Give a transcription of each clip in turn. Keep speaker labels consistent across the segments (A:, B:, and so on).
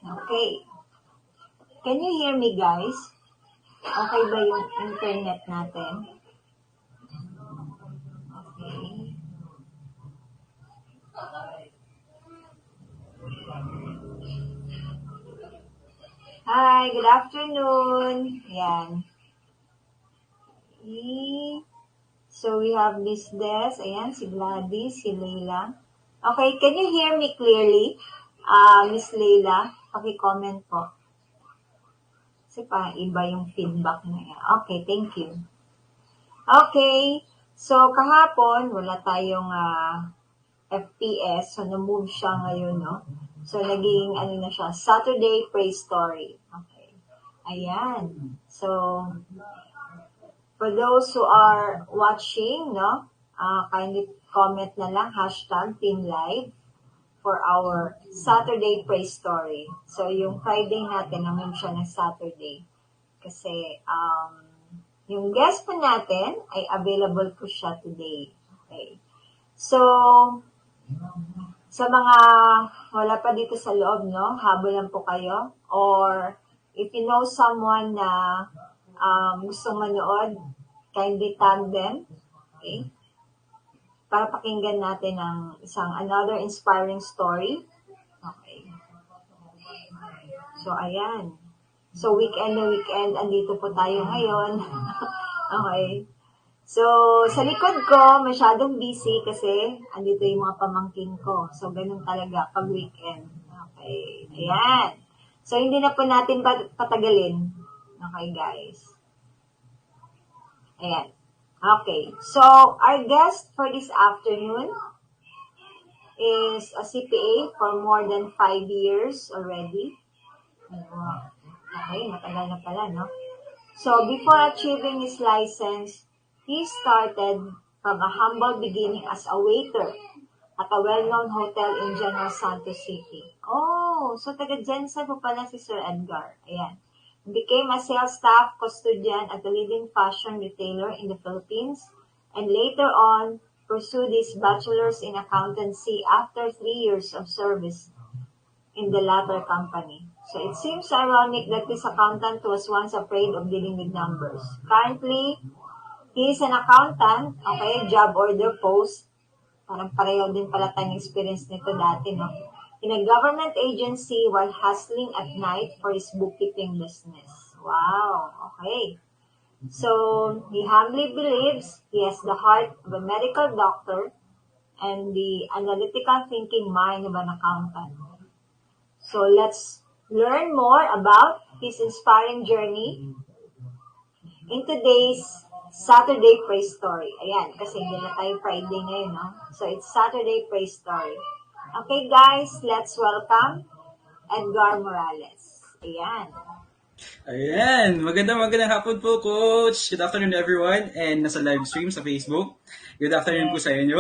A: Okay. Can you hear me, guys? Okay ba yung internet natin? Okay. Hi, good afternoon. Yan. So, we have Miss Des. Ayan, si Gladys, si Leila. Okay, can you hear me clearly? Miss Leila, paki-comment po. Kasi pa iba yung feedback na yan. Okay, thank you. Okay, so kahapon, wala tayong FPS. So, na-move siya ngayon, no? So, naging, na siya, Saturday Praise Story. Okay. Ayan. So, for those who are watching, no, kindly comment na lang, #TeamLive for our Saturday Praise Story. So, yung Friday natin, na-move siya ng Saturday. Kasi, yung guest po natin ay available po siya today. Okay. So, sa mga wala pa dito sa loob, no, habulan po kayo. Or if you know someone na gustong manood, kindly tag them. Okay? Para pakinggan natin ang another inspiring story. Okay. So, ayan. So, weekend na weekend, andito po tayo ngayon. Okay. So, sa likod ko, masyadong busy kasi andito yung mga pamangkin ko. So, ganun talaga pag weekend. Okay. Ayan. So, hindi na po natin patagalin. Okay, guys. Ayan. Okay. So, our guest for this afternoon is a CPA for more than 5 years already. Okay, matagal na pala, no? So, before achieving his license, he started from a humble beginning as a waiter at a well-known hotel in General Santos City. Oh, so taga-Jensen po pala si Sir Edgar. Ayan. Became a sales staff custodian at a leading fashion retailer in the Philippines, and later on, pursued his bachelor's in accountancy after 3 years of service in the latter company. So it seems ironic that this accountant was once afraid of dealing with numbers. Currently, he is an accountant, okay, job order post. Parang pareho din pala tayong experience nito dati, no? In a government agency while hustling at night for his bookkeeping business. Wow, okay. So, he humbly believes he has the heart of a medical doctor and the analytical thinking mind of an accountant. So, let's learn more about his inspiring journey in today's Saturday Praise Story. Ayan, kasi hindi na tayo Friday ngayon, no? So, it's Saturday Praise Story. Okay, guys, let's welcome Edgar Morales. Ayan.
B: Ayan, magandang hapon po, Coach. Good afternoon, everyone. And nasa live stream sa Facebook. Good afternoon po sa inyo.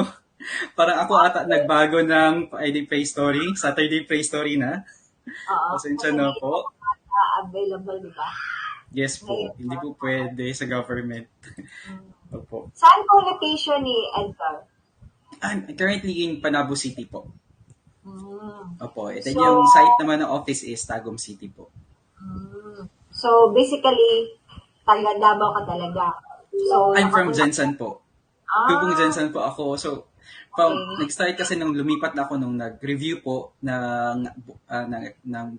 B: Parang ako ata nagbago ng Friday Praise Story. Saturday Praise Story na. Pasensya na po.
A: Available, di ba?
B: Yes po. Hindi po pwede sa government. Opo.
A: Saan po location ni Edgar?
B: I'm currently in Panabo City po. Opo. Ito
A: So,
B: yung site naman ng office is Tagum City po.
A: So, basically, taga Davao ka talaga. So,
B: I'm from Jensen po. Tupong Jensen po ako. So, nag-start kasi nung lumipat na ako nung nag-review po ng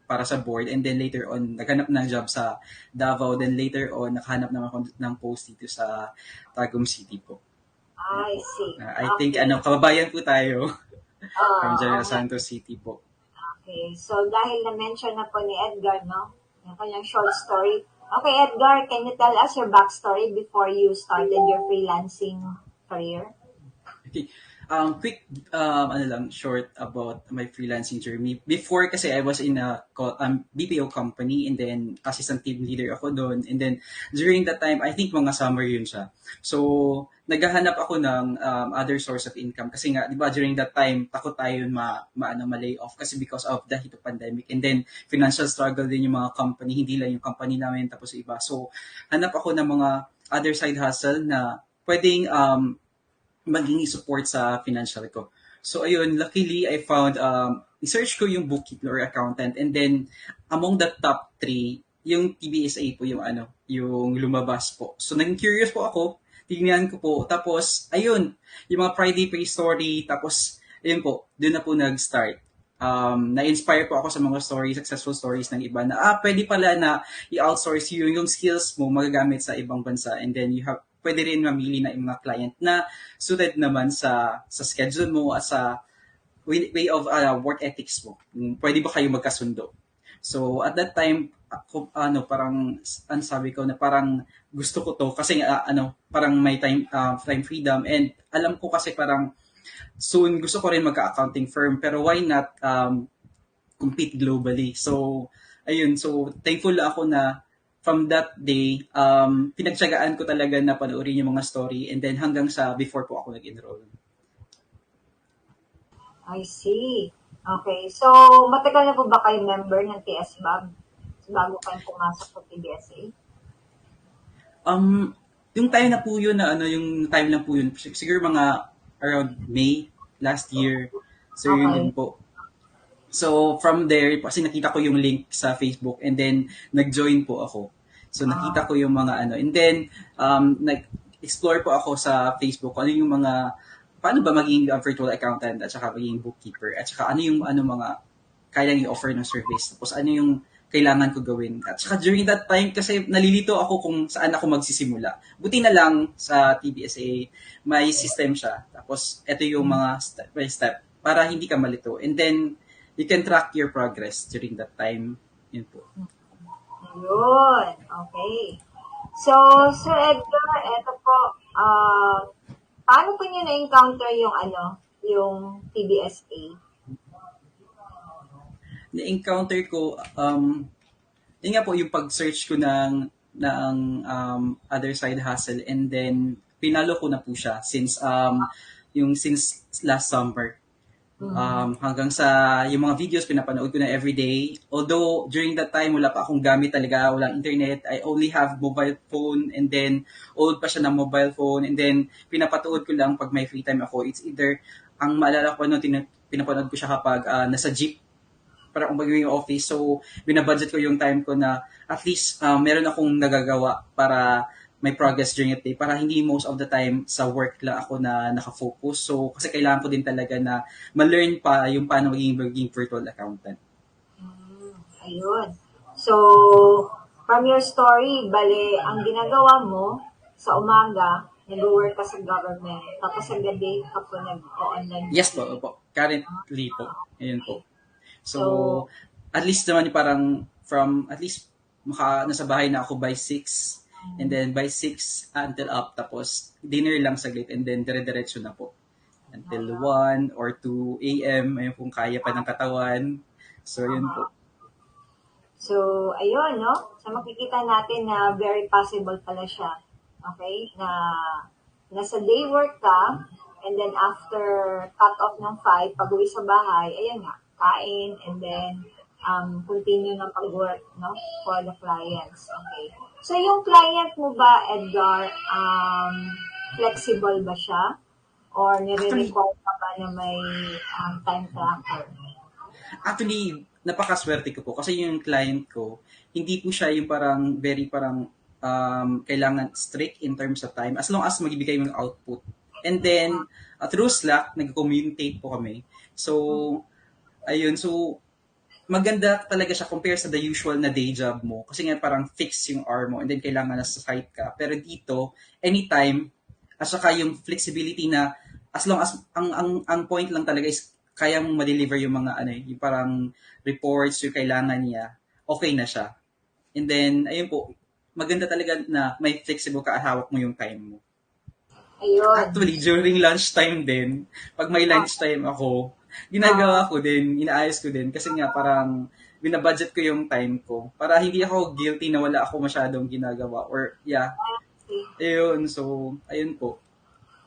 B: para sa board, and then later on naghanap ng job sa Davao, then later on nakahanap naman ako ng post dito sa Tagum City po.
A: I see.
B: I think kababayan po tayo from General Santos City po.
A: Okay. So dahil na-mention na po ni Edgar, no? Yung kanyang short story. Okay, Edgar, can you tell us your backstory before you started your freelancing career?
B: Okay. Quick, short about my freelancing journey. Before kasi I was in a BPO company, and then assistant team leader ako doon. And then during that time, I think mga summer yun siya. So, naghahanap ako ng other source of income. Kasi nga, di ba, during that time, takot tayo ma-lay off kasi because of the heat of pandemic. And then, financial struggle din yung mga company, hindi lang yung company namin, tapos iba. So, hanap ako ng mga other side hustle na pwedeng maging support sa financial ko. So ayun, luckily I found search ko yung bookkeeper or accountant, and then among the top three, yung TBSA po yung yung lumabas po. So naging curious po ako, tingnan ko po. Tapos ayun, yung mga Friday Pay Story, tapos ayun po, doon na po nag-start. Na-inspire po ako sa mga stories, successful stories ng iba na pwede pala na i-outsource yung skills mo magagamit sa ibang bansa, and then pwede rin mamili na yung mga client na suited naman sa schedule mo at sa way of work ethics mo. Pwede ba kayo magkasundo? So at that time, ako, parang ang sabi ko na parang gusto ko to kasi parang may time freedom, and alam ko kasi parang soon gusto ko rin magka-accounting firm, pero why not compete globally? So ayun, so thankful ako na from that day, pinagtsagaan ko talaga na panoorin yung mga story, and then hanggang sa before po ako nag-enroll.
A: I see. Okay. So, matagal na po ba kayo member ng TSBAB bago kayo pumasok sa TBSA?
B: Yung time na po yun yung time lang po yun, siguro mga around May last year. So yun
A: Okay.
B: po. So from there, kasi nakita ko yung link sa Facebook, and then nag-join po ako. So nakita
A: Ah,
B: ko yung mga and then nag-explore po ako sa Facebook kung ano yung mga, paano ba maging virtual accountant at saka maging bookkeeper, at saka ano yung mga kayang i-offer ng service. Tapos ano yung kailangan ko gawin. At saka during that time, kasi nalilito ako kung saan ako magsisimula. Buti na lang sa TBSA, may system siya. Tapos ito yung mga step by step para hindi ka malito. And then, you can track your progress during that time. Yun po.
A: ayun. Okay. So, Sir Edgar, eto po, paano po niyo na-encounter yung yung TBSA?
B: Na-encounter ko, yun nga po yung pag-search ko ng other side hustle, and then pinalo ko na po siya since last summer.
A: Mhm.
B: Hanggang sa yung mga videos pinapanood ko na everyday. Although during that time wala pa akong gamit talaga, walang internet. I only have mobile phone, and then old pa siya na mobile phone, and then pinapatuod ko lang pag may free time ako. It's either, ang maalala ko pinapanood ko siya kapag nasa jeep para kung yung office. So, binabudget ko yung time ko na at least meron akong nagagawa para may progress during the day, para hindi most of the time sa work lang ako na nakafocus. So, kasi kailangan ko din talaga na ma-learn pa yung paano maging virtual accountant.
A: Ayun. So, from your story, bale, ang ginagawa mo, sa umaga, nag-work ka sa government, tapos sa gabi ka po nag-online
B: Yes po,
A: business.
B: po. Currently po. Ayun po.
A: Okay.
B: So,
A: So,
B: at least naman yung parang from, at least nasa bahay na ako by 6, and then by 6 until up, tapos dinner lang saglit, and then dire-diretso na po until 1 or 2 a.m. Ayun kung kaya pa ng katawan. So, yun po.
A: so, ayun, no? So, makikita natin na very possible pala siya. Okay? Na nasa day work ka, and then after cut off ng 5, pag-uwi sa bahay, ayan nga, kain, and then continue ng pag-work, no? For the clients. Okay. So, yung client mo ba, Edgar, flexible ba siya? Or
B: Actually,
A: nire-require ka ba na may time tracker?
B: Actually, napakaswerte ko po kasi yung client ko, hindi po siya yung parang very parang kailangan strict in terms of time as long as magbibigay mo ng output. And then, through Slack, nag-communicate po kami. So, ayun. So, maganda talaga siya compare sa the usual na day job mo. Kasi nga parang fix yung hour mo, and then kailangan nasa site ka. Pero dito, anytime, at saka yung flexibility na as long as ang point lang talaga is kaya mong ma-deliver yung mga yung parang reports yung kailangan niya, okay na siya. And then, ayun po, maganda talaga na may flexible ka at hawak mo yung time mo.
A: Ayun.
B: Actually, during lunchtime din, pag may
A: Ah,
B: lunchtime ako, ginagawa
A: ah,
B: ko din, inaayos ko din, kasi nga parang binabudget ko yung time ko para hindi ako guilty na wala ako masyadong ginagawa, or yeah,
A: okay.
B: ayun, so, ayun po.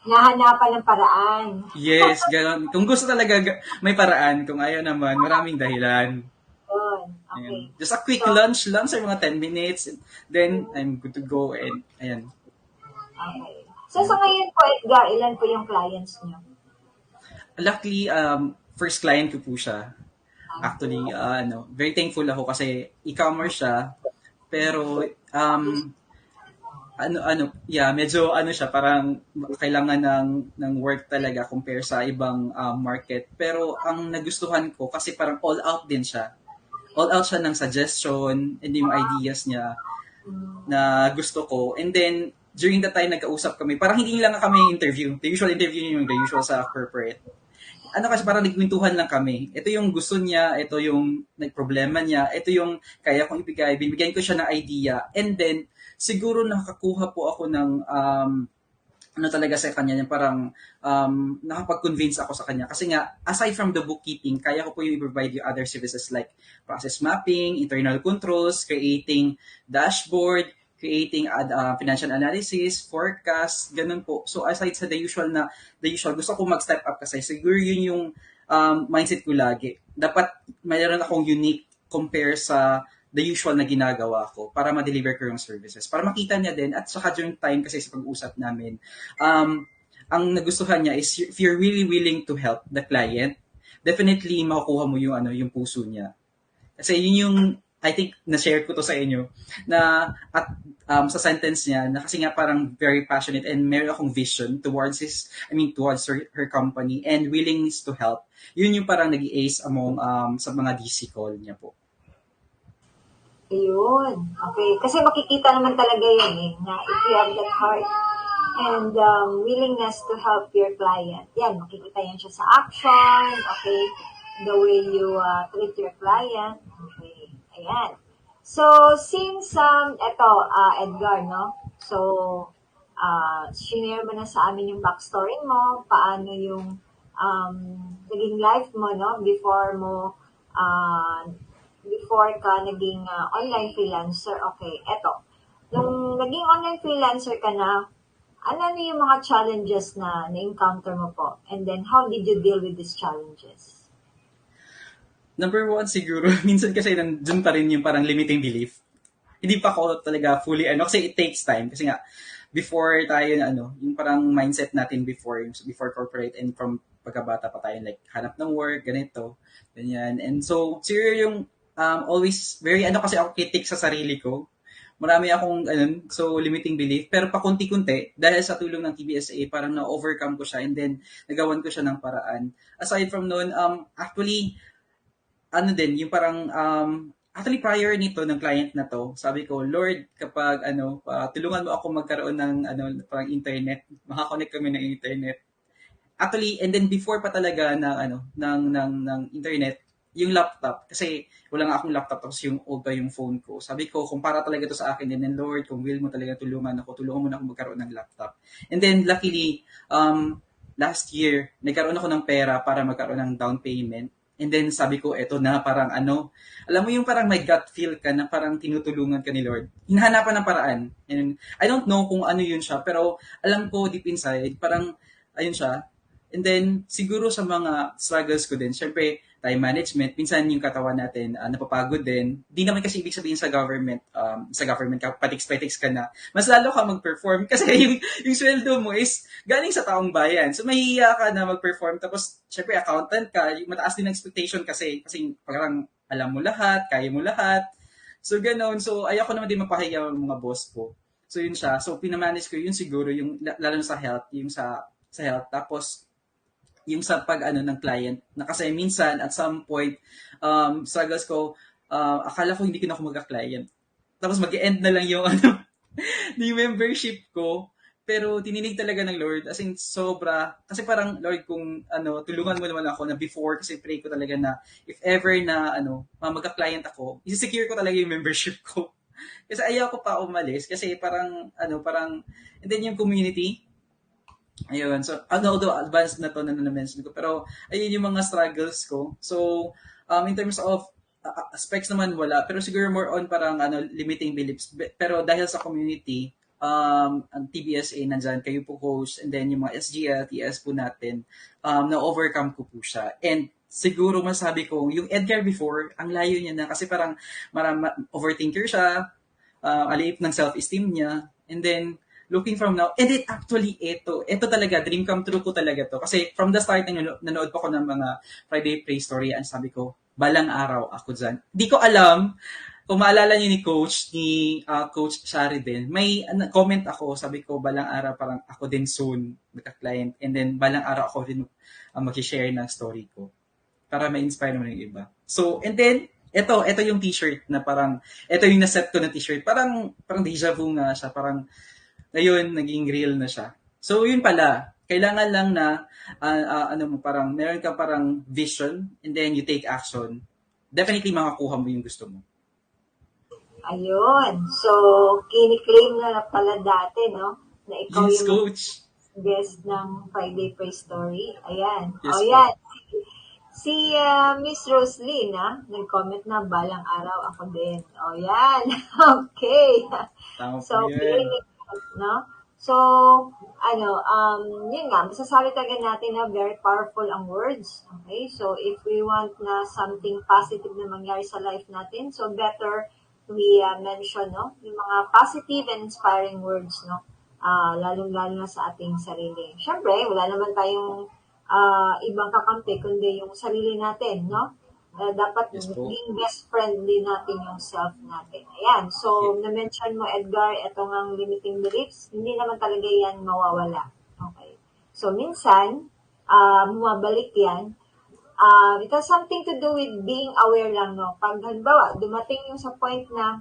A: Nahanapan ng paraan.
B: Yes, gano'n. Kung gusto talaga, may paraan. Kung ayaw naman, maraming dahilan.
A: Yun. Okay.
B: Ayan. Just a quick
A: So,
B: lunch lang sa mga 10 minutes, then I'm good to go, and ayan.
A: okay. So, sa
B: Ayan po.
A: ngayon po, Edgar, ilan po yung clients niyo?
B: luckily, first client ko po siya. Actually, very thankful ako kasi e-commerce siya. Pero, medyo siya, parang kailangan ng work talaga compare sa ibang market. Pero ang nagustuhan ko kasi parang all out din siya. All out siya ng suggestion and yung ideas niya na gusto ko. And then, during the time nagkausap kami, parang hindi lang kami interview. The usual interview yung the usual sa corporate. Kasi parang nagkwentuhan lang kami. Ito yung gusto niya, ito yung nagproblema niya, ito yung kaya kong ibigay, binibigyan ko siya ng idea. And then, siguro nakakuha po ako ng talaga sa kanya, yung parang nakapag-convince ako sa kanya. Kasi nga, aside from the bookkeeping, kaya ko po yung i-provide yung other services like process mapping, internal controls, creating dashboard, creating financial analysis, forecast, ganun po. So aside sa the usual, gusto ko mag-step up kasi siguro yun yung mindset ko lagi. Dapat mayroon akong unique compare sa the usual na ginagawa ko para ma-deliver ko yung services. Para makita niya din at saka during time kasi sa pag-usap namin, ang nagustuhan niya is if you're really willing to help the client, definitely makukuha mo yung puso niya. Kasi yun yung I think na-share ko to sa inyo na at sa sentence niya na kasi nga parang very passionate and meron akong vision towards her company and willingness to help. Yun yung parang nag-ace among sa mga DC call niya po.
A: Ayun. Okay. Kasi makikita naman talaga yan na if you have that heart and willingness to help your client, yan, makikita yan siya sa action, okay? The way you treat your client, okay? Ayan. So, since, Edgar, no? So, shinare mo na sa amin yung backstory mo, paano yung naging life mo, no? Before ka naging online freelancer. Okay, eto. Nung naging online freelancer ka na, ano yung mga challenges na na-encounter mo po? And then, how did you deal with these challenges?
B: Number one siguro, minsan kasi nandun pa rin yung parang limiting belief. Hindi pa ako talaga fully, kasi it takes time. Kasi nga, before tayo, yung parang mindset natin before corporate and from pagkabata pa tayo, like, hanap ng work, ganito, ganyan. And so, siguro yung always, very, kasi ako kritik sa sarili ko. Marami akong, limiting belief. Pero pakunti-kunti, dahil sa tulong ng TBSA, parang na-overcome ko siya and then, nagawan ko siya ng paraan. Aside from noon, actually, yung parang, actually prior nito ng client na to, sabi ko, Lord, kapag tulungan mo ako magkaroon ng parang internet, makakonect kami ng internet. Actually, and then before pa talaga ng internet, yung laptop, kasi wala nga akong laptop tapos yung old pa yung phone ko. Sabi ko, kung para talaga to sa akin, and then Lord, kung will mo talaga tulungan mo na ako magkaroon ng laptop. And then luckily, last year, nagkaroon ako ng pera para magkaroon ng down payment. And then sabi ko, eto na, parang alam mo yung parang may gut feel ka na parang tinutulungan ka ni Lord. Hinahanapan ng paraan. And I don't know kung ano yun siya, pero alam ko deep inside, parang ayun siya. And then, siguro sa mga struggles ko din, syempre, time management, minsan yung katawan natin napapagod din. Di naman kasi ibig sabihin sa government ka, patiks-patiks ka na. Mas lalo ka mag-perform kasi yung sweldo mo is galing sa taong bayan. So, mahihiya ka na mag-perform. Tapos, syempre, accountant ka, mataas din ang expectation kasi parang alam mo lahat, kaya mo lahat. So, ganoon. So, ayoko naman din mapahiya ang mga boss ko. So, yun siya. So, pinamanage ko yun siguro, yung lalo sa health, yung sa health. Tapos, yung sa ng client na kasi minsan at some point struggles ko akala ko hindi ko na ako magka-client tapos mag-end na lang yung yung membership ko pero tininig talaga ng Lord as in sobra kasi parang Lord kung tulungan mo naman ako na before kasi pray ko talaga na if ever na magka-client ako i-secure ko talaga yung membership ko kasi ayaw ko pa umalis kasi parang and then yung community. Ayun. So, although advanced na to na na-mention ko. Pero, ayun yung mga struggles ko. So, in terms of specs naman wala. Pero siguro more on parang limiting beliefs. Pero dahil sa community, ang TBSA nandyan, kayo po host, and then yung mga SGL, TS po natin, na-overcome ko po siya. And siguro masabi ko, yung Edgar before, ang layo niya na kasi parang overthinker siya, aliip ng self-esteem niya. And then, looking from now, and then actually, ito talaga, dream come true ko talaga to. Kasi from the start, nanood pa ko ng mga Friday Pray Story, and sabi ko, balang araw ako dyan. Di ko alam, kung maalala niyo ni Coach Shari din, may comment ako, sabi ko, balang araw parang ako din soon, magka-client, and then balang araw ako din mag-share ng story ko para ma-inspire naman yung iba. So, and then, ito yung t-shirt na parang, ito yung naset ko na t-shirt, parang deja vu nga siya, parang, ngayon, naging real na siya. So, yun pala, kailangan lang na, parang, meron ka parang vision, and then you take action, definitely makakuha mo yung gusto mo.
A: Ayun. So, kiniklaim na pala dati, no? Na ikaw
B: Yes,
A: yung
B: Coach.
A: guest ng Friday Pray Story. Ayan.
B: Yes,
A: O, yan. Si Miss Roslyn, nag-comment na balang araw ako din. O, yan. Okay.
B: Tama
A: So,
B: po yan.
A: no? So, yun nga, masasabi talaga natin na very powerful ang words. Okay? So, if we want na something positive na mangyari sa life natin, so better we mention, no? Yung mga positive and inspiring words, no? Lalong-lalo na sa ating sarili. Siyempre, wala naman tayong ibang kakampi, kundi yung sarili natin, no? Dapat
B: Yes po.
A: maging best friend din natin yung self natin. Ayan. So, na-mention mo, Edgar, itong ang limiting beliefs, hindi naman talaga yan mawawala. Okay. So, minsan, bumabalik yan. It has something to do with being aware lang, no? Pag, halimbawa, dumating yung sa point na,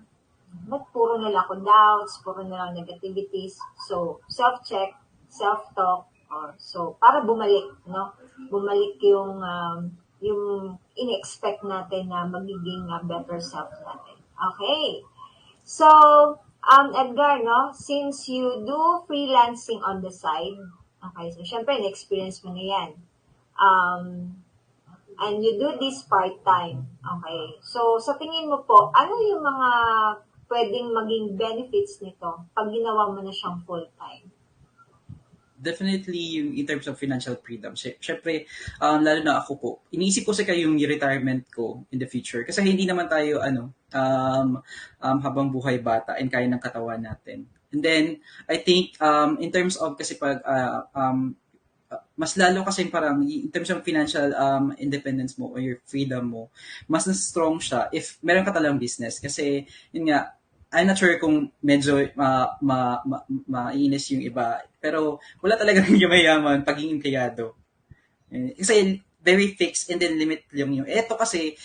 A: ba't puro na lang ako doubts, puro na lang negativities. So, self-check, self-talk, so, para bumalik, no? Bumalik yung in-expect natin na magiging better self natin. Okay. So, Edgar, no? Since you do freelancing on the side, okay, so syempre, na-experience mo na yan. And you do this part-time. Okay. So, sa tingin mo po, ano yung mga pwedeng maging benefits nito pag ginawa mo na siyang full-time?
B: Definitely yung in terms of financial freedom. Syempre, lalo na ako po, iniisip ko sa kayo yung retirement ko in the future. Kasi hindi naman tayo, habang buhay bata and kaya ng katawan natin. And then, I think, in terms of, kasi pag, mas lalo kasi parang, in terms of financial independence mo or your freedom mo, mas na-strong siya if meron ka talang business. Kasi, yun nga, I'm not sure kung medyo mainis yung iba. Pero wala talaga yung mayaman pagiging empleyado. Kasi very fixed and then limit lang yung. Ito kasi,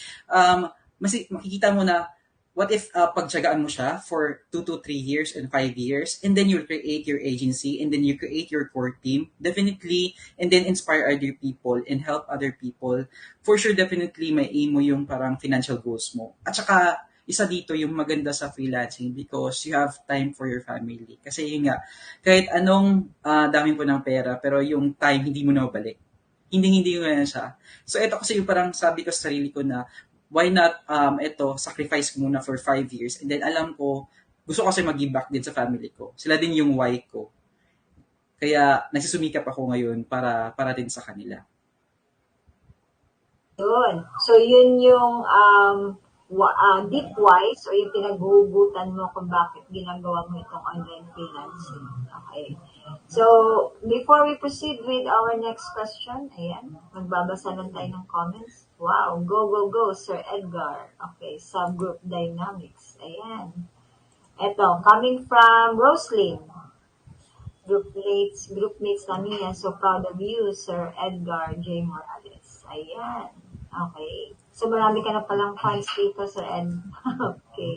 B: makikita mo na what if pagtsagaan mo siya for 2 to 3 years and 5 years and then you create your agency and then you create your core team, definitely, and then inspire other people and help other people, for sure definitely may aim mo yung parang financial goals mo. At saka, isa dito yung maganda sa freelancing because you have time for your family. Kasi yun nga, kahit anong dami po ng pera, pero yung time hindi mo na mabalik. Hindi mo na siya. So ito kasi yung parang sabi ko sa sarili ko na why not sacrifice ko muna for 5 years and then alam ko, gusto ko kasi mag-give back din sa family ko. Sila din yung why ko. Kaya nagsisumikap ako ngayon para din sa kanila.
A: Yun. So yun yung deep wise o yung pinaghuhugutan mo kung bakit ginagawa mo itong online freelancing. Okay. So, before we proceed with our next question, ayan, magbabasa lang tayo ng comments. Wow, go, Sir Edgar. Okay, subgroup dynamics. Ayan. Ito, coming from Roslyn. Groupmates namin yan. So, proud of you, Sir Edgar J. Morales. Ayan. Okay. So, marami ka na palang fans dito, Sir Ed. Okay.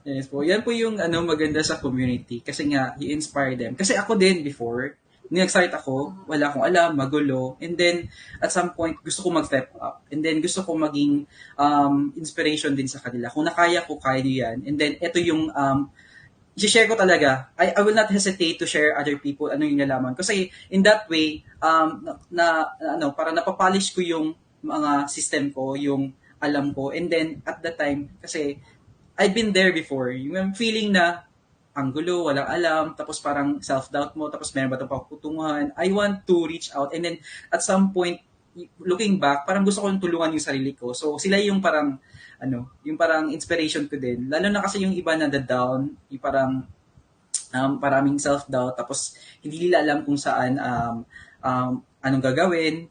B: Yes po. Yan po yung maganda sa community. Kasi nga, you inspire them. Kasi ako din before, nag-start ako, wala akong alam, magulo. And then, at some point, gusto ko mag-step up. And then, gusto ko maging inspiration din sa kanila. Kung nakaya ko, kaya nyo yan. And then, ito yung i-share ko talaga. I will not hesitate to share other people ano yung nalaman. Kasi in that way, para napapolish ko yung mga system ko, yung alam ko. And then, at the time, kasi I've been there before. Yung feeling na ang gulo, walang alam, tapos parang self-doubt mo, tapos meron ba itong pakutunguhan. I want to reach out. And then, at some point, looking back, parang gusto ko tulungan yung sarili ko. So, sila yung parang, yung parang inspiration ko din. Lalo na kasi yung iba na down, yung parang, maraming self-doubt, tapos hindi nila alam kung saan, anong gagawin.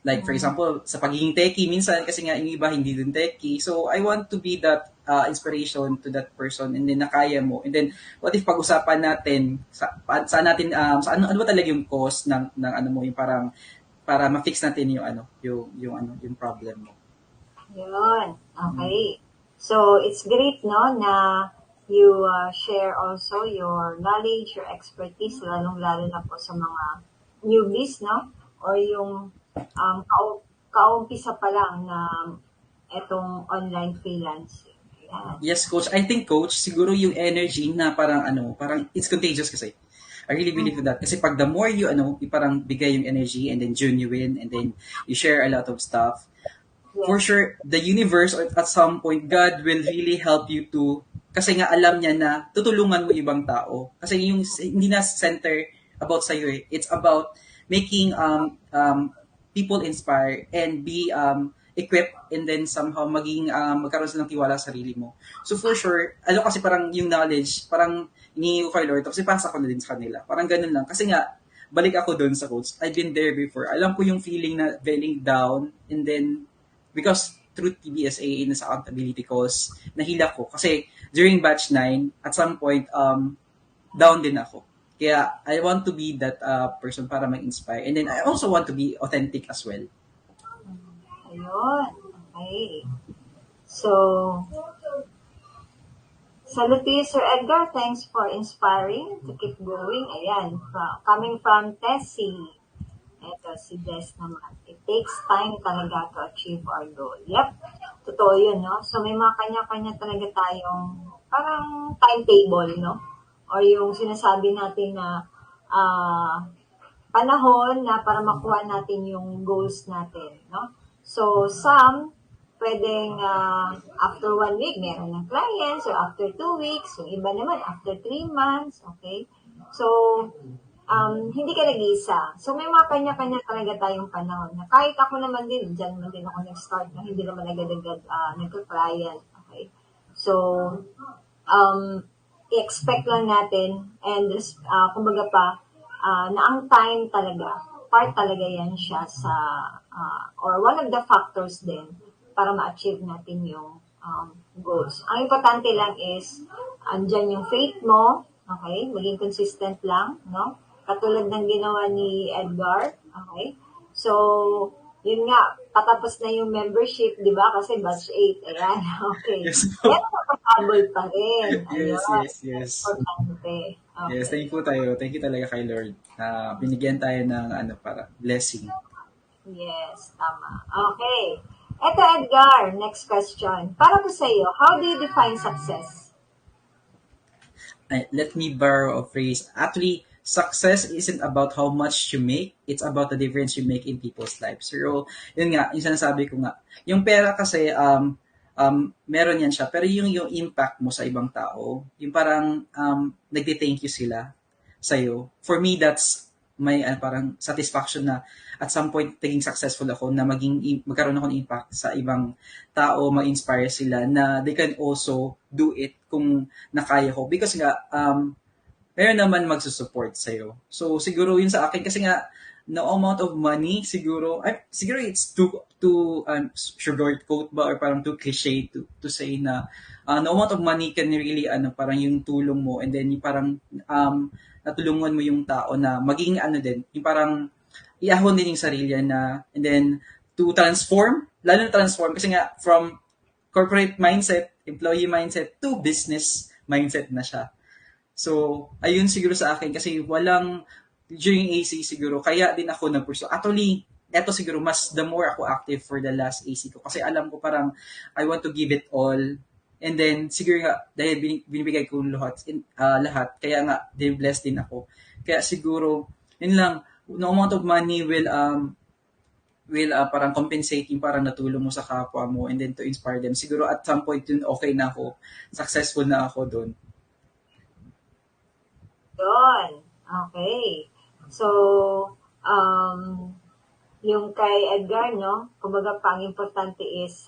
B: Like, for
A: Mm.
B: example, sa pagiging techie, minsan kasi nga yung iba hindi din techie. So, I want to be that inspiration to that person, and then nakaya mo. And then, what if pag-usapan natin, saan natin, sa ano ba talaga yung cause ng ano mo, yung parang, para ma-fix natin yung ano, yung problem mo.
A: Yun.
B: Mm.
A: Okay. So, it's great, no, na you share also your knowledge, your expertise, lalong-lalo na po sa mga newbies, no? Or yung kaumpisa pa lang na etong online freelancing. Ayan.
B: Yes, coach. I think, coach, siguro yung energy na parang ano, parang it's contagious kasi. I really believe in
A: Mm.
B: that. Kasi pag the more you, ano, yung parang bigay yung energy, and then genuine, and then you share a lot of stuff, for
A: Yes.
B: sure, the universe, or at some point, God will really help you to, kasi nga alam niya na tutulungan mo ibang tao. Kasi yung, hindi na center about sa'yo eh. It's about making people inspire and be equipped, and then somehow magkaroon sila ng tiwala sa sarili mo. So for sure, ano kasi parang yung knowledge, parang hinihingi ko kay Lord, tapos ipasa ko na din sa kanila. Parang ganun lang. Kasi nga, balik ako doon sa coach. I've been there before. Alam ko yung feeling na feeling down, and then because through TBSA in sa accountability calls, nahila ko. Kasi during batch 9, at some point, down din ako. Kaya I want to be that person para mag-inspire. And then I also want to be authentic as well.
A: Ayun. Okay. So, salute to you, Sir Edgar. Thanks for inspiring to keep going. Ayan. Coming from Tessie. Eto, si Des naman. It takes time talaga to achieve our goal. Yep. Totoo yun, no? So, may mga kanya-kanya talaga tayong parang timetable, no? Or yung sinasabi natin na ah panahon na para makuha natin yung goals natin, no? So, some, pwedeng after 1 week, meron ng clients, or after 2 weeks, yung iba naman, after 3 months, okay? So, hindi ka nag-iisa. So, may mga kanya-kanya talaga tayong panahon na kahit ako naman din, dyan naman din ako nag-start na hindi naman agad-agad nagka-client, okay? So, um, i-expect lang natin, and kumbaga pa, na ang time talaga, part talaga yan siya sa, or one of the factors din para ma-achieve natin yung goals. Ang importante lang is, andyan yung faith mo, okay? Maging consistent lang, no? Katulad ng ginawa ni Edgar, okay? So, yun nga, patapos na yung membership, di ba? Kasi batch 8, ayan, okay.
B: Yes
A: Pero
B: po.
A: nakakabol pa rin,
B: Yes,
A: ayun,
B: yes, yes.
A: importante,
B: Yes,
A: okay.
B: thank you tayo. Thank you talaga kay Lord na binigyan tayo ng ano para blessing.
A: Yes, tama. Okay. Eto, Edgar, next question. Para po sa iyo, how do you define success?
B: Let me borrow a phrase. Actually, success isn't about how much you make, it's about the difference you make in people's lives. So, yun nga, yung sinasabi ko nga. Yung pera kasi, meron yan siya, pero yung impact mo sa ibang tao, yung parang nagte-thank you sila sa'yo. For me, that's may parang satisfaction na at some point naging successful ako na magkaroon ako ng impact sa ibang tao, ma-inspire sila na they can also do it kung nakaya ko. Because nga, meron naman magsusupport sa'yo. So, siguro yun sa akin, kasi nga, no amount of money, siguro it's too sugarcoat ba, or parang too cliche to say na, no amount of money can really, parang yung tulong mo, and then yung parang, natulungan mo yung tao na maging din, yung parang, iahon din yung sarili na, and then, to transform, lalo na transform, kasi nga, from corporate mindset, employee mindset, to business mindset na siya. So, ayun siguro sa akin kasi during AC siguro, kaya din ako nag-pursue. Actually, eto siguro, the more ako active for the last AC ko. Kasi alam ko parang, I want to give it all. And then, siguro nga, dahil binibigay ko lahat, kaya nga, blessed din ako. Kaya siguro, yun lang, no amount of money will parang compensate yung parang natulong mo sa kapwa mo, and then to inspire them. Siguro at some point yun, okay na ako. Successful na ako doon.
A: Yun. Okay. So, um, yung kay Edgar, no? Kumbaga, pang importante is,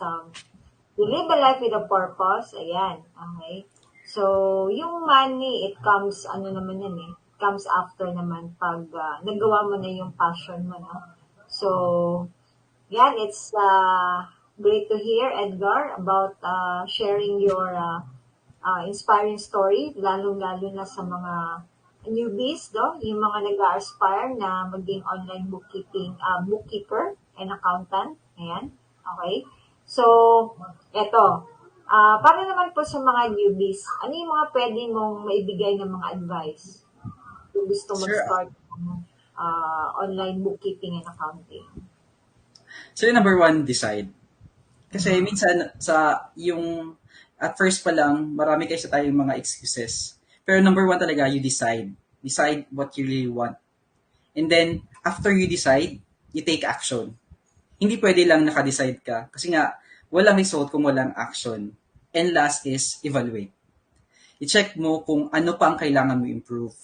A: you live a life with a purpose. Ayan. Okay. So, yung money, it comes, ano naman yan eh, comes after naman pag nagawa mo na yung passion mo, no? So, yan, it's great to hear, Edgar, about sharing your inspiring story, lalong-lalo na sa mga newbies, no? Yung mga nag-aspire na maging online bookkeeper and accountant. Ayan. Okay. So, eto. Para naman po sa mga newbies, ano yung mga pwede mong maibigay ng mga advice kung gusto
B: Sir,
A: mag-start ng online bookkeeping and accounting?
B: sir, number one, decide. Kasi minsan sa yung at first pa lang, marami kasi tayong mga excuses. Pero number one talaga, you decide. Decide what you really want. And then, after you decide, you take action. Hindi pwede lang naka-decide ka. Kasi nga, walang result kung walang action. And last is, evaluate. I-check mo kung ano pa ang kailangan mo improve.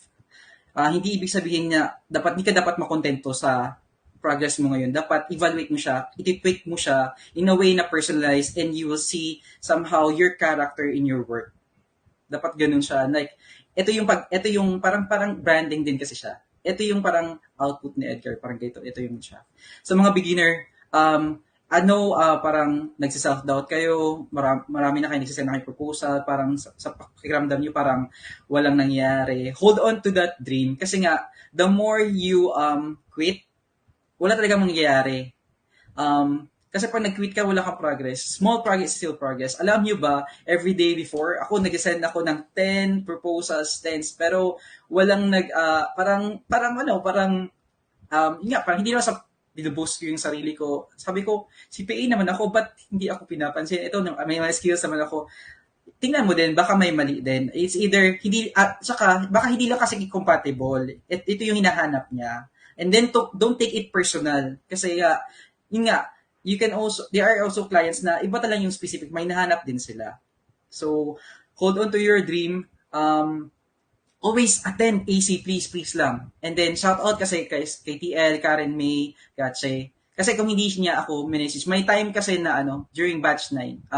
B: Hindi ibig sabihin na hindi ka dapat makontento sa progress mo ngayon. Dapat evaluate mo siya, i-tweak mo siya in a way na personalized and you will see somehow your character in your work. Dapat ganun siya. Like, ito yung parang branding din kasi siya. Ito yung parang output ni Edgar, parang ganito, ito yung siya. Sa mga beginner, parang nagsi-self-doubt kayo, marami na kayo nagsisend na kayo proposal, parang sa pakiramdam nyo parang walang nangyari. Hold on to that dream kasi nga, the more you quit, wala talaga mangyayari. Kasi pag nag-quit ka, wala kang progress. Small progress is still progress. Alam nyo ba, every day before, ako nag-send ako ng 10 proposals, 10, pero walang parang hindi naman sa binuboost ko yung sarili ko. Sabi ko, CPA naman ako, ba't hindi ako pinapansin? Ito, may mga skills naman ako. Tingnan mo din, baka may mali din. It's either, saka, baka hindi lang kasi compatible. Ito yung hinahanap niya. And then, don't take it personal. Kasi, yun nga, there are also clients na iba talaga yung specific, may nahanap din sila. So, hold on to your dream. Always attend AC, please lang. And then, shout out kasi kay TL, Karen May, Gatche. Kasi kung hindi niya ako message, may time kasi na during batch 9,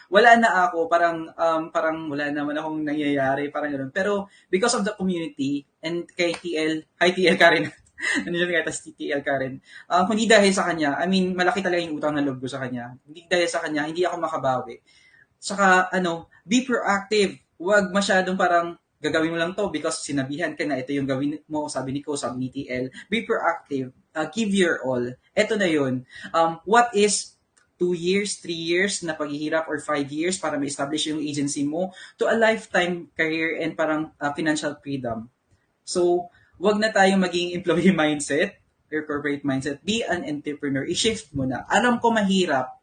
B: wala na ako, parang wala naman akong nangyayari, parang gano'n. Pero because of the community and kay TL, hi TL Karen, nandiyan nga tas TL Karen. Kung hindi dahil sa kanya, I mean, malaki talaga yung utang na loob ko sa kanya. Hindi dahil sa kanya, hindi ako makabawi. Saka, be proactive. Huwag masyadong parang gagawin mo lang to because sinabihan ka na ito yung gawin mo, sabi ni Ko, sabi ni TL. Be proactive. Give your all. Ito na yun. What is 2 years, 3 years na paghihirap or 5 years para ma-establish yung agency mo to a lifetime career and parang financial freedom. So, wag na tayong maging employee mindset or corporate mindset. Be an entrepreneur. I-shift mo na. Alam ko mahirap,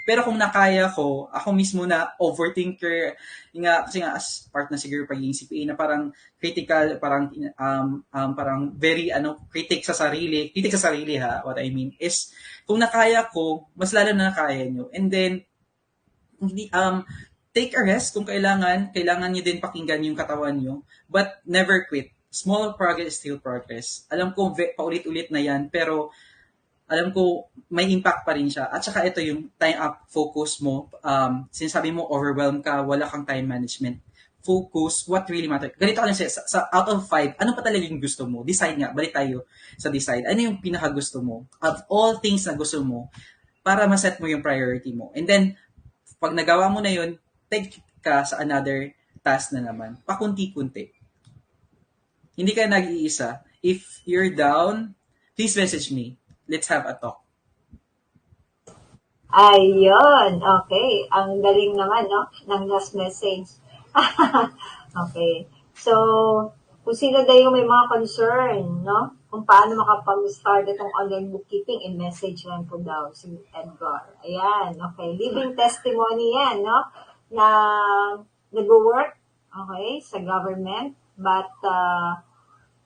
B: pero kung nakaya ko, ako mismo na overthinker, kasi nga as part na siguro pagiging CPA na parang critical, parang very critic sa sarili ha, what I mean is, kung nakaya ko, mas lalo na nakaya nyo. And then, take a rest kung kailangan nyo din pakinggan yung katawan nyo, but never quit. Small progress is still progress. Alam ko, paulit-ulit na yan, pero alam ko may impact pa rin siya. At saka ito yung time up focus mo. Sinasabi mo overwhelmed ka, wala kang time management. Focus, what really matters. Ganito ka lang sa out of 5, ano pa talaga yung gusto mo? Decide nga, balik tayo sa decide. Ano yung pinaka gusto mo? Of all things na gusto mo, para ma-set mo yung priority mo. And then, pag nagawa mo na yun, take ka sa another task na naman. Pakunti-kunti. Hindi ka nag-iisa. If you're down, please message me. Let's have a talk.
A: Ayun, okay. Ang galing naman, no? Ng last message. Okay. So, kung sino daw yung may mga concern, no? Kung paano makapag-start itong online bookkeeping, i-message lang po daw si Edgar. Ayan, okay. Living testimony yan, no? Na nag-work, okay, sa government. But,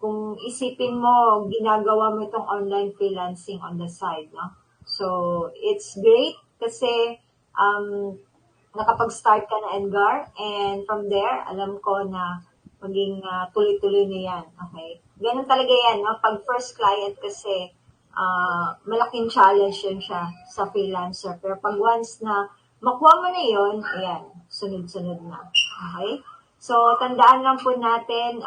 A: kung isipin mo, ginagawa mo itong online freelancing on the side, no? So, it's great kasi nakapag-start ka na, Edgar, and from there, alam ko na maging tuloy-tuloy na yan, okay? Ganun talaga yan, no? Pag first client kasi, malaking challenge yun siya sa freelancer. Pero pag once na makuha mo na yun, ayan, sunod-sunod na, okay? So, tandaan lang po natin,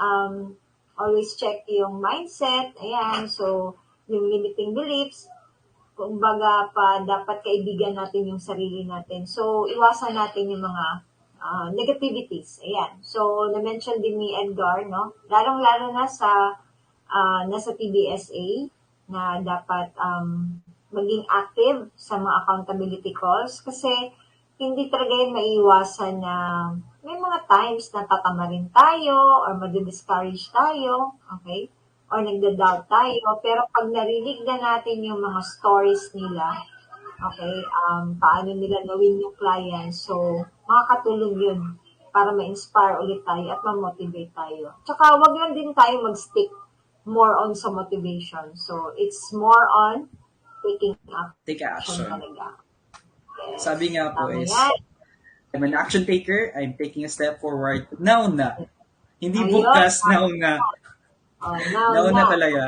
A: always check yung mindset. Ayan, so, yung limiting beliefs, kumbaga pa dapat kaibigan natin yung sarili natin. So, iwasan natin yung mga negativities. Ayan. So, na-mention din ni Edgar, no? Lalong-lalo na sa nasa PBSA na dapat maging active sa mga accountability calls kasi hindi talaga yun maiiwasan na may mga times na tatama rin tayo or madi-discourage tayo, okay? Or nagda-doubt tayo. Pero pag narinig na natin yung mga stories nila, okay, paano nila nawin yung client, so makakatulong yun para ma-inspire ulit tayo at ma-motivate tayo. Tsaka wag lang din tayo mag-stick more on sa motivation. So, it's more on taking
B: Take
A: action
B: action.
A: talaga.
B: Sabi
A: Yes,
B: nga po
A: tama
B: is,
A: yan.
B: I'm an action taker, I'm taking a step forward. Now na. Hindi
A: Ayun.
B: bukas, now na.
A: Oh, now
B: Now na
A: na.
B: talaga.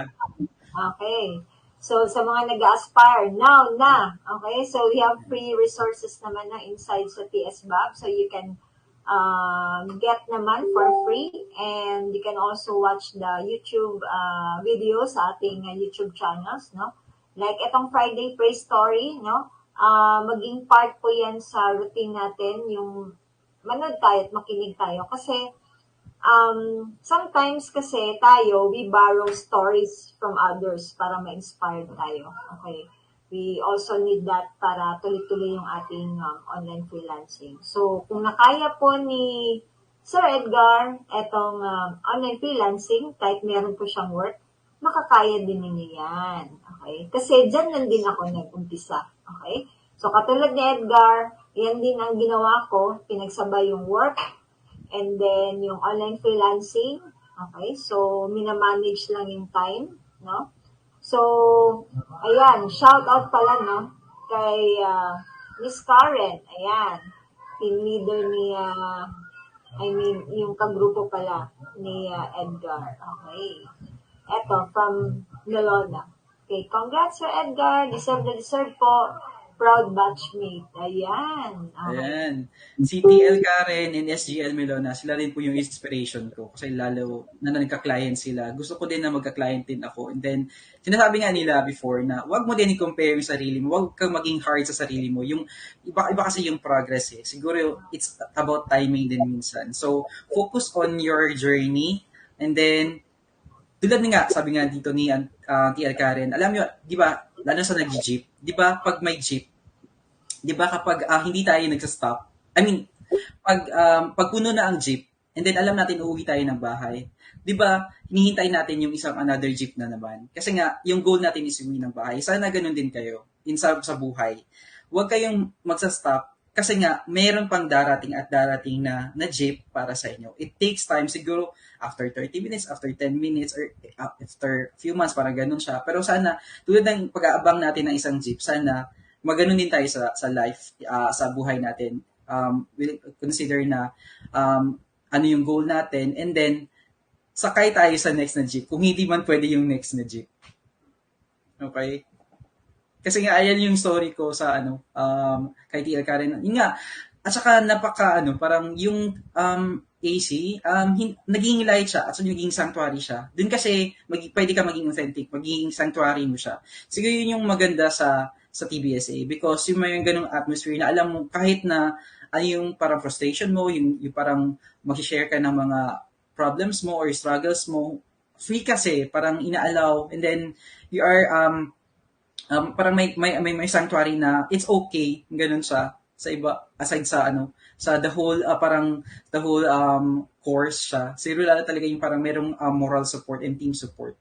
A: Okay. So, sa mga nag-aspire, now na. Okay? So, we have free resources naman na inside sa TSBAB. So, you can get naman for free. And you can also watch the YouTube videos sa ating YouTube channels, no? Like, itong Friday Praise Story, no? Maging part po yan sa routine natin, yung manood tayo at makinig tayo. Kasi, sometimes kasi tayo, we borrow stories from others para ma-inspire tayo. Okay? We also need that para tuloy-tuloy yung ating online freelancing. So, kung nakaya po ni Sir Edgar etong online freelancing, kahit meron po siyang work, makakaya din ninyo yan. Okay? Kasi dyan lang din ako nag-umpisa. Okay? So, katulad ni Edgar, yan din ang ginawa ko. Pinagsabay yung work and then yung online freelancing. Okay? So, minamanage lang yung time. No? So, ayan, shout out pala, no? Kay Miss Karen. Ayan. Team leader ni, yung kagrupo pala ni Edgar. Okay. Eto, from Melona. Okay, congrats Sir Edgar. Deserve na deserve po. Proud batchmate. Ayan. Okay.
B: Ayan. Si TL Karen and SGL Melona, sila rin po yung inspiration ko. Kasi lalo na nagka-client sila. Gusto ko din na magka-client din ako. And then, sinasabi nga nila before na wag mo din i-compare yung sarili mo. Wag kang maging hard sa sarili mo. Yung iba kasi yung progress eh. Siguro it's about timing din minsan. So, focus on your journey. And then, tulad nga, sabi nga dito ni TL Karen, alam nyo, di ba, lalo sa nag-jeep, di ba, pag may jeep, di ba kapag hindi tayo nagsa-stop, I mean, pag puno na ang jeep, and then alam natin uuwi tayo ng bahay, di ba, hinihintay natin yung isang another jeep na naman. Kasi nga, yung goal natin is uwi ng bahay. Sana ganun din kayo sa buhay. Huwag kayong magsa-stop kasi nga, meron pang darating at darating na jeep para sa inyo. It takes time, siguro after 30 minutes, after 10 minutes, or after few months, parang ganun siya. Pero sana, tulad ng pag-aabang natin ng isang jeep, sana maganon din tayo sa life, sa buhay natin. We'll consider na ano yung goal natin, and then, sakay tayo sa next na jeep. Kung hindi man pwede yung next na jeep. Okay? Kasi nga, ayan yung story ko sa kay TL Karen. Yun nga, at saka parang yung AC, naging light siya at so naging sanctuary siya. Dun kasi, pwede ka maging authentic, maging sanctuary mo siya. Siguro yun yung maganda sa TBSA because yung may ganung atmosphere na alam mo kahit na ano yung parang frustration mo, yung parang mag-share ka ng mga problems mo or struggles mo, free kasi, parang inaalaw, and then you are parang may sanctuary na it's okay, ganun siya sa iba aside sa sa the whole parang the whole course siya. Siguro lalo talaga yung parang merong moral support and team support.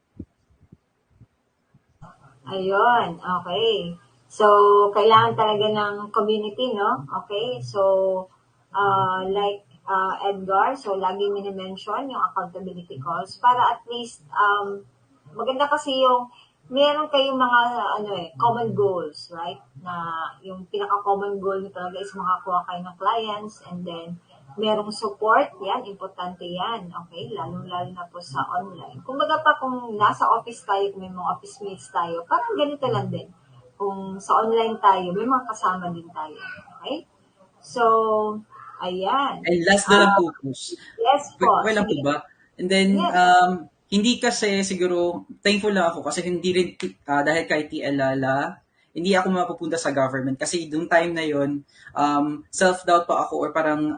A: Ayun, okay. So, kailangan talaga ng community, no? Okay, so, like Edgar, so laging minimension yung accountability calls para at least, maganda kasi yung meron kayong mga common goals, right? Na yung pinaka-common goal nyo talaga is makakuha kayo ng clients and then merong support, yan, importante yan, okay? Lalo-lalo na po sa online. Kumbaga pa kung nasa office tayo, kung may mga office mates tayo, parang ganito lang din. Kung sa online tayo, may mga kasama din tayo, okay? So, Ayan.
B: And last na lang po, Coach.
A: Yes po.
B: Okay lang po
A: Sige.
B: ba? And then,
A: Yes.
B: hindi kasi siguro, thankful lang ako kasi hindi rin, dahil kay TL Lala, hindi ako mapupunta sa government kasi yung time na yon self-doubt pa ako or parang,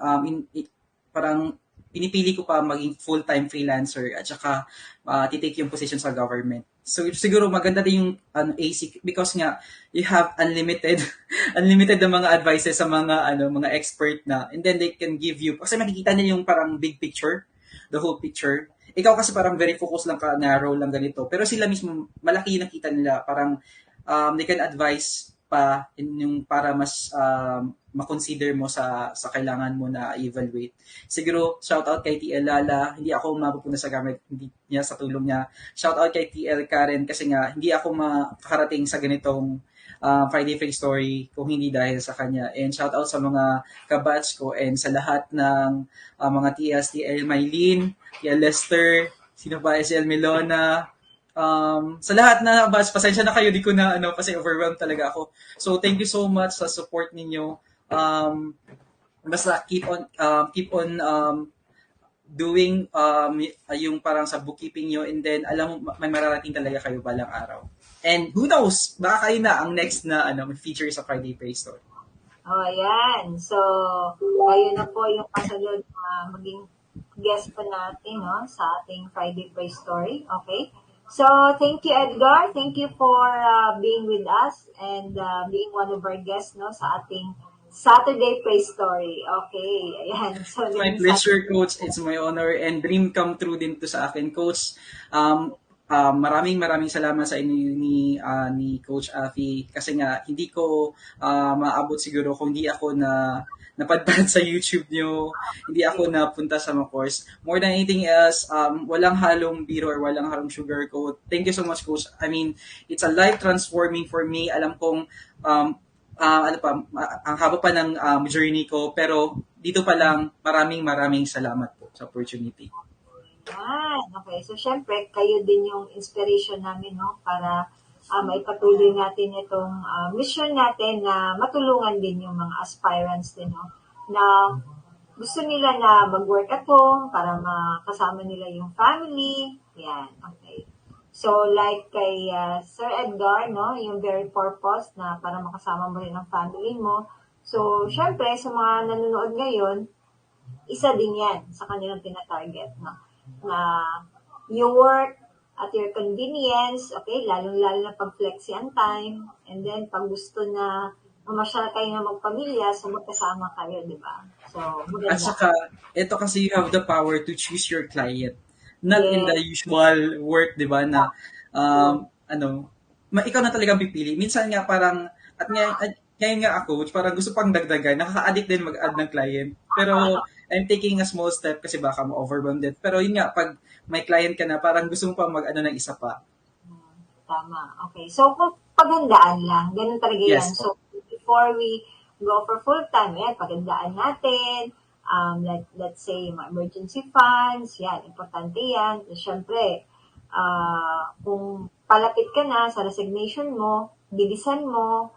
B: parang pinipili ko pa maging full-time freelancer at saka titake yung position sa government. So siguro maganda din yung AC because nga you have unlimited unlimited na mga advices sa mga expert na, and then they can give you kasi makikita nila yung parang big picture, the whole picture. Ikaw kasi parang very focused lang ka, narrow lang ganito. Pero sila mismo malaki yung nakita nila, parang they can advise pa yung para mas ma-consider mo sa kailangan mo na evaluate. Siguro, shout out kay TL Lala. Hindi ako mapupunta sa gamit hindi niya sa tulong niya. Shout out kay TL Karen kasi nga hindi ako makakarating sa ganitong Friday Fake Story kung hindi dahil sa kanya. And shout out sa mga kabatch ko and sa lahat ng mga TLs, TL Mylene, TL Lester, sino pa, SL Melona, sa lahat na batch, pasensya na kayo, di ko na kasi overwhelmed talaga ako. So thank you so much sa support ninyo. Basta keep on doing yung parang sa bookkeeping nyo, and then alam mo may mararating talaga kayo balang araw. And who knows, baka kayo na ang next na feature sa Friday Pay Store.
A: Oh, ayan. So, kayo na po yung kasunod na maging guest po natin, no, sa ating Friday Praise Story. Okay? So, thank you, Edgar. Thank you for being with us and being one of our guests, no, sa ating Saturday Praise Story. Okay. Ayan. So,
B: It's my pleasure, Coach. It's my honor and dream come true din to sa akin, Coach. Maraming salamat sa inyo ni Coach Afi kasi nga hindi ko maabot siguro kung hindi ako napadpad sa YouTube nyo, hindi ako napunta sa mga course. More than anything else, walang halong biro or walang halong sugar coat. Thank you so much, Coach. I mean, it's a life transforming for me. Alam kong ang haba pa ng journey ko, pero dito pa lang maraming salamat po sa opportunity.
A: Yan. Okay. So, syempre, kayo din yung inspiration namin, no? Para maipatuloy natin itong mission natin na matulungan din yung mga aspirants din, no? Na gusto nila na mag-work at home para makasama nila yung family. Yan. Okay. So, like kay Sir Edgar, no? Yung very purpose na para makasama mo rin ang family mo. So, syempre, sa mga nanonood ngayon, isa din yan sa kanilang tinatarget, no? Na you work at your convenience, okay, lalong-lalo na pag flexi ang time, and then pag gusto na mamasyal kayo na magpamilya, so magkasama kayo, di ba? So, maganda.
B: At saka, ito kasi you have the power to choose your client. Not in the usual work, di ba, na, ikaw na talagang pipili. Minsan nga parang, at ngayon nga ako, parang gusto pang dagdagan, nakaka-addict din mag-add ng client. Pero, I'm taking a small step kasi baka ma-overwhelmed din. Pero yun nga, pag may client ka na, parang gusto mo pa ng isa pa.
A: Tama. Okay. So, kung paghandaan lang, ganun talaga yan.
B: Yes,
A: So, before we go for full-time, yan, paghandaan natin, let's say, yung mga emergency funds, yan, importante yan. Siyempre, kung palapit ka na sa resignation mo, bilisan mo,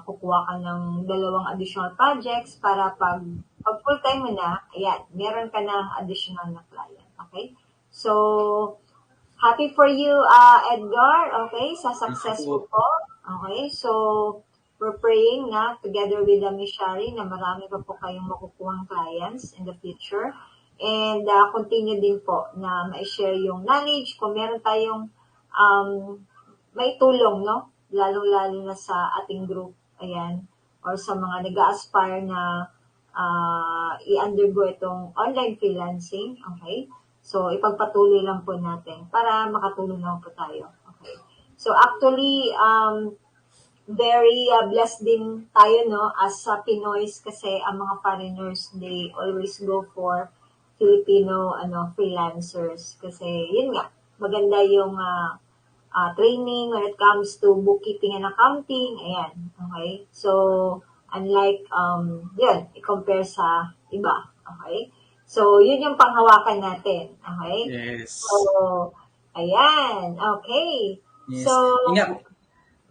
A: kukuha ka ng 2 additional projects para pag full-time mo na, ayan, meron ka na additional na client. Okay? So, happy for you, Edgar, okay, sa success mo po. Okay? So, we're praying na together with Miss Shari na marami pa po kayong makukuhang clients in the future. And continue din po na ma-share yung knowledge. Kung meron tayong may tulong, no? Lalo-lalo na sa ating group, ayan, or sa mga nag-aspire na i-undergo itong online freelancing, okay? So, ipagpatuloy lang po natin para makatulong lang po tayo. Okay. So, actually, very blessed din tayo, no, as Pinoys kasi ang mga foreigners, they always go for Filipino freelancers kasi yun nga, maganda yung training when it comes to bookkeeping and accounting. Ayan. Okay? So, unlike, yun, i-compare sa iba. Okay? So, yun yung panghawakan natin. Okay?
B: Yes.
A: So, ayan. Okay.
B: Yes.
A: So,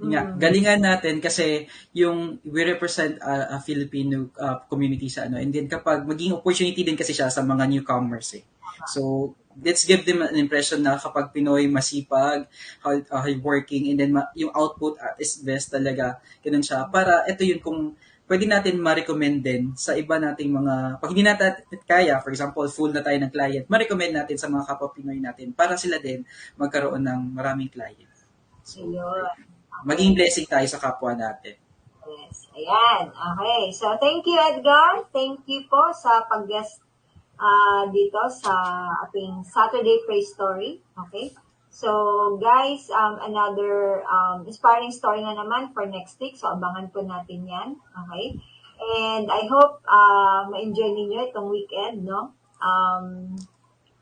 B: Yun nga, galingan natin kasi yung we represent a Filipino community sa ano, and then kapag maging opportunity din kasi siya sa mga newcomers eh. So let's give them an impression na kapag Pinoy masipag, hardworking, and then yung output is best talaga. Ganun siya. Para ito yun kung pwede natin ma-recommend din sa iba nating mga, pag hindi natin kaya, for example, full na tayo ng client, ma-recommend natin sa mga kapwa Pinoy natin para sila din magkaroon ng maraming client. So,
A: Ayun.
B: maging blessing tayo sa kapwa natin.
A: Yes. Ayan. Okay. So, thank you, Edgar. Thank you po sa pag-guest dito sa ating Saturday Praise Story. Okay? So, guys, another inspiring story na naman for next week. So, abangan po natin yan. Okay? And I hope ma-enjoy ninyo itong weekend, no?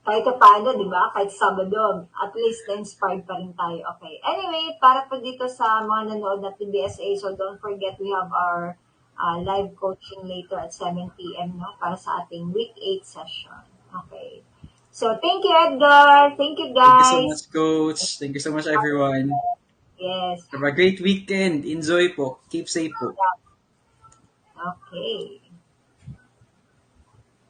A: Kahit paano, di ba? Kahit Sabado, at least na-inspired pa rin tayo. Okay. Anyway, para po dito sa mga nanood na PBSA, so don't forget we have our live coaching later at 7 p.m. No? Para sa ating week 8 session. Okay. So, thank you, Edgar. Thank you,
B: Thank you so
A: guys.
B: much, Coach. Thank you so much, everyone.
A: Yes.
B: Have a great weekend. Enjoy po. Keep safe po.
A: Okay.